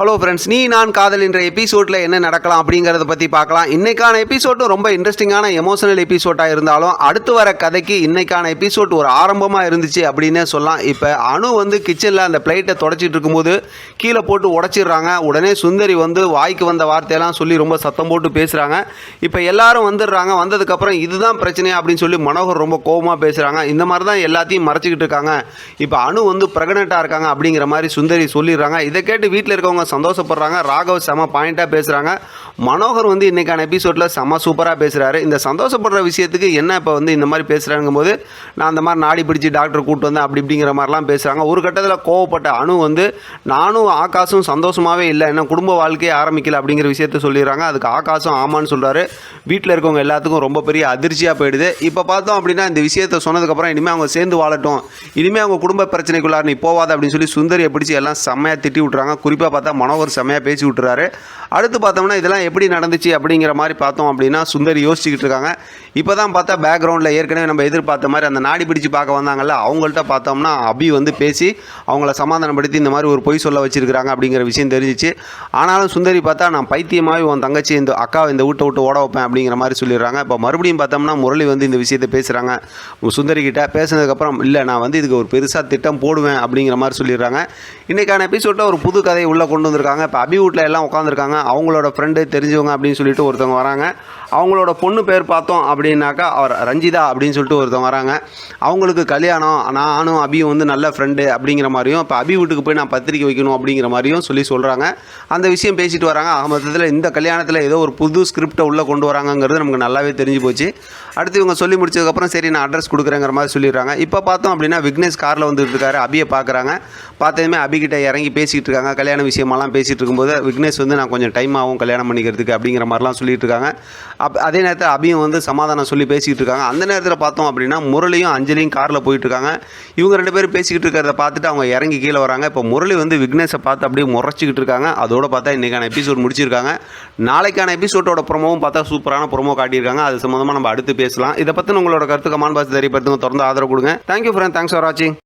Hello friends, நீ நான் காதல் என்ற எபிசோடில் என்ன நடக்கலாம் அப்படிங்கிறத பற்றி பார்க்கலாம். இன்றைக்கான எபிசோடும் ரொம்ப இன்ட்ரெஸ்டிங்கான எமோஷனல் எபிசோடாக இருந்தாலும் அடுத்து வர கதைக்கு இன்றைக்கான எபிசோட் ஒரு ஆரம்பமாக இருந்துச்சு அப்படின்னே சொல்லலாம். இப்போ அணு கிச்சனில் அந்த பிளேட்டை தொடச்சிட்டு இருக்கும்போது கீழே போட்டு உடச்சிடுறாங்க. உடனே சுந்தரி வாய்க்கு வந்த வார்த்தையெல்லாம் சொல்லி ரொம்ப சத்தம் போட்டு பேசுகிறாங்க. இப்போ எல்லாரும் வந்துடுறாங்க. வந்ததுக்கப்புறம் இதுதான் பிரச்சனை அப்படின்னு சொல்லி மனோகர் ரொம்ப கோபமாக பேசுகிறாங்க. இந்த மாதிரி தான் எல்லாத்தையும் மறைச்சிக்கிட்டு இருக்காங்க. இப்போ அணு ப்ரெக்னெண்ட்டாக இருக்காங்க அப்படிங்கிற மாதிரி சுந்தரி சொல்லிடுறாங்க. இதை கேட்டு வீட்டில் இருக்கவங்க சந்தோஷப்படுறாங்க. ராகவ் செம பாயிண்டாக பேசுகிறாங்க. மனோகர் இன்றைக்கான எபிசோடில் செம சூப்பராக பேசுகிறாரு. இந்த சந்தோஷப்படுற விஷயத்துக்கு என்ன இப்போ இந்த மாதிரி பேசுகிறாங்கும் போது நான் அந்த மாதிரி நாடி பிடிச்சி டாக்டர் கூப்பிட்டு வந்தேன் அப்படிங்கிற மாதிரிலாம் பேசுகிறாங்க. ஒரு கட்டத்தில் கோவப்பட்ட அணு நானும் ஆகாஷும் சந்தோஷமாகவே இல்லை, என்ன குடும்ப வாழ்க்கையே ஆரம்பிக்கல அப்படிங்கிற விஷயத்த சொல்லிடுறாங்க. அதுக்கு ஆகாஷும் ஆமான்னு சொல்கிறாரு. வீட்டில் இருக்கவங்க எல்லாத்துக்கும் ரொம்ப பெரிய அதிர்ச்சியாக போயிடுது. இப்போ பார்த்தோம் அப்படின்னா இந்த விஷயத்தை சொன்னதுக்கப்புறம் இனிமேல் அவங்க சேர்ந்து வாழட்டும், இனிமேல் அவங்க குடும்ப பிரச்சனைக்குள்ளார நீ போவாத அப்படின்னு சொல்லி சுந்தரியை பிடிச்சி எல்லாம் செம்மையாக திட்டி விட்டுறாங்க. குறிப்பாக பார்த்தா மனோகர் செம்மையாக பேசி விட்டுறாரு. அடுத்து பார்த்தோம்னா இதெல்லாம் எப்படி நடந்துச்சு அப்படிங்கிற மாதிரி பார்த்தோம் அப்படின்னா சுந்தரி யோசிச்சுக்கிட்டு இருக்காங்க. இப்போ தான் பார்த்தா பேக்ரவுண்டில் ஏற்கனவே நம்ம எதிர்பார்த்த மாதிரி அந்த நாடி பிடிச்சி பார்க்க வந்தாங்கல்ல, அவங்கள்ட்ட பார்த்தோம்னா அபி பேசி அவங்கள சமாதானப்படுத்தி இந்த மாதிரி ஒரு பொய் சொல்ல வச்சுருக்கிறாங்க அப்படிங்கிற விஷயம் தெரிஞ்சிச்சு. ஆனாலும் சுந்தரி பார்த்தா நான் பைத்தியமாகவே உன் தங்கச்சி இந்த அக்காவை இந்த வீட்டை விட்டு ஓட வைப்பேன் அப்படிங்கிற மாதிரி சொல்லிடுறாங்க. இப்போ மறுபடியும் பார்த்தோம்னா முரளி இந்த விஷயத்தை பேசுகிறாங்க சுந்தரி கிட்ட. பேசுனதுக்கப்புறம் இல்லை நான் இதுக்கு ஒரு பெருசாக திட்டம் போடுவேன் அப்படிங்கிற மாதிரி சொல்லிடுறாங்க. இன்றைக்கான எபிசோடில் ஒரு புது கதையை உள்ளே கொண்டு வந்திருக்காங்க. இப்போ அபி வீட்டில் எல்லாம் உட்காந்துருக்காங்க. அவங்களோட ஃப்ரெண்டு தெரிஞ்சவங்க அப்படின்னு சொல்லிட்டு ஒருத்தவங்க வராங்க. அவங்களோட பொண்ணு பேர் பார்த்தோம் அப்படின்னாக்கா அவர் ரஞ்சிதா அப்படின்னு சொல்லிட்டு ஒருத்தவங்க வராங்க. அவங்களுக்கு கல்யாணம், நானும் அபியும் நல்ல ஃப்ரெண்டு அப்படிங்கிற மாதிரியும், இப்போ அபி வீட்டுக்கு போய் நான் பத்திரிக்கை வைக்கணும் அப்படிங்கிற மாதிரியும் சொல்கிறாங்க. அந்த விஷயம் பேசிட்டு வராங்க. மொத்தத்தில் இந்த கல்யாணத்தில் ஏதோ ஒரு புது ஸ்கிரிப்டை உள்ளே கொண்டு வராங்கிறது நமக்கு நல்லாவே தெரிஞ்சு போச்சு. அடுத்து இவங்க சொல்லி முடிச்சதுக்கப்புறம் சரி நான் அட்ரஸ் கொடுக்குறேங்கிற மாதிரி சொல்லிடுறாங்க. இப்போ பார்த்தோம் அப்படின்னா விக்னேஷ் காரில் வந்துட்டு இருக்காரு. அபியை பார்க்குறாங்க. பார்த்ததுமே அபிகிட்ட இறங்கி பேசிகிட்டு இருக்காங்க. கல்யாண விஷயமெல்லாம் பேசிகிட்டு இருக்கும்போது விக்னேஷ் நான் கொஞ்சம் டைம் ஆகும் கல்யாணம் பண்ணிக்கிறதுக்கு அப்படிங்கிற மாதிரிலாம் சொல்லிட்டு இருக்காங்க. அதே நேரத்தில் அபியும் சமாதானம் சொல்லி பேசிக்கிட்டு இருக்காங்க. அந்த நேரத்தில் பார்த்தோம் அப்படின்னா முரளியும் அஞ்சலியும் காரில் போயிட்டுருக்காங்க. இவங்க ரெண்டு பேரும் பேசிக்கிட்டு இருக்கிறத பார்த்துட்டு அவங்க இறங்கி கீழே வராங்க. இப்போ முரளி விக்னேஷை பார்த்து அப்படியே முறைச்சிக்கிட்டு இருக்காங்க. அதோட பார்த்தா இன்றைக்கான எபிசோட் முடிச்சிருக்காங்க. நாளைக்கான எபிசோடோட ப்ரோமோவும் பார்த்தா சூப்பரான ப்ரோமோ காட்டியிருக்காங்க. அது சம்மந்தமாக நம்ம அடுத்து பேசலாம். இதை பற்றி உங்களோட கருத்து கமெண்ட் பாக்ஸ் தெரியப்படுத்துங்க. தொடர்ந்து ஆதரவு கொடுங்க. தேங்க்யூ ஃப்ரெண்ட், தேங்க்ஸ் ஃபார் வாட்சிங்.